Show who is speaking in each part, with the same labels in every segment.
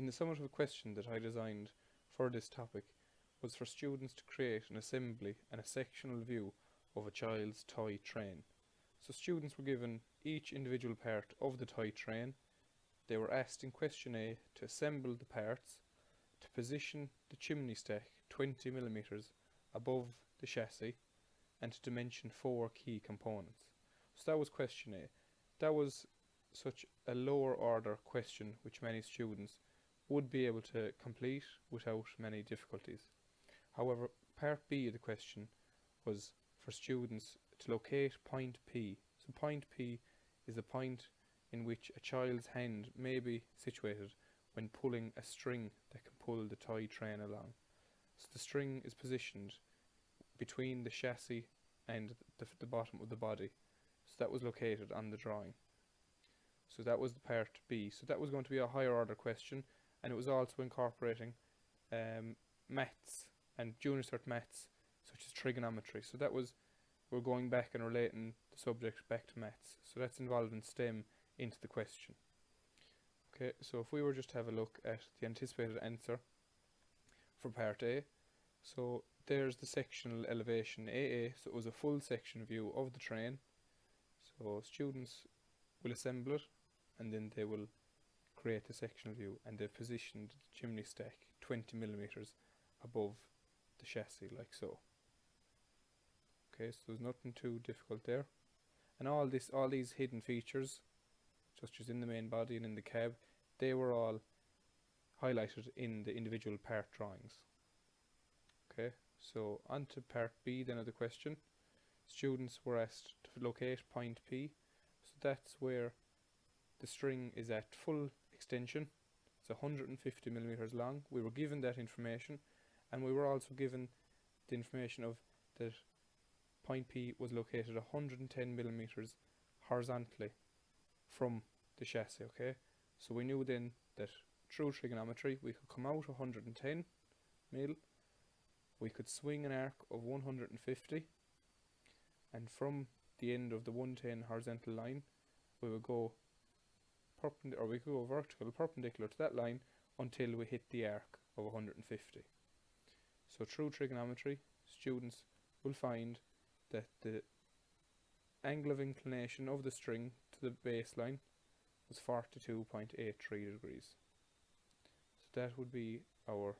Speaker 1: In the summative question that I designed for this topic was for students to create an assembly and a sectional view of a child's toy train. So students were given each individual part of the toy train. They were asked in question A to assemble the parts, to position the chimney stack 20 millimeters above the chassis, and to dimension 4 key components. So that was question A. That was such a lower order question which many students would be able to complete without many difficulties. However, part B of the question was for students to locate point P. So point P is the point in which a child's hand may be situated when pulling a string that can pull the toy train along. So the string is positioned between the chassis and the bottom of the body. So that was located on the drawing. So that was the part B. So that was going to be a higher order question, and it was also incorporating maths and junior cert maths such as trigonometry. So that was, we're going back and relating the subject back to maths. So that's involved in STEM into the question. Okay, so if we were just to have a look at the anticipated answer for part A. So there's the sectional elevation AA, so it was a full section view of the train. So students will assemble it and then they will create the sectional view, and they've positioned the chimney stack 20 millimeters above the chassis like so. Okay, so there's nothing too difficult there. And all these hidden features, such as in the main body and in the cab, they were all highlighted in the individual part drawings. Okay, so on to part B then of the question. Students were asked to locate point P. So that's where the string is at full extension. It's 150 millimeters long. We were given that information, and we were also given the information of that point P was located 110 millimeters horizontally from the chassis. Okay, so we knew then that through trigonometry we could come out 110 mil, we could swing an arc of 150, and from the end of the 110 horizontal line we would go vertical perpendicular to that line until we hit the arc of 150. So through trigonometry, students will find that the angle of inclination of the string to the baseline was 42.83 degrees. So that would be our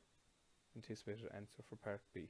Speaker 1: anticipated answer for part B.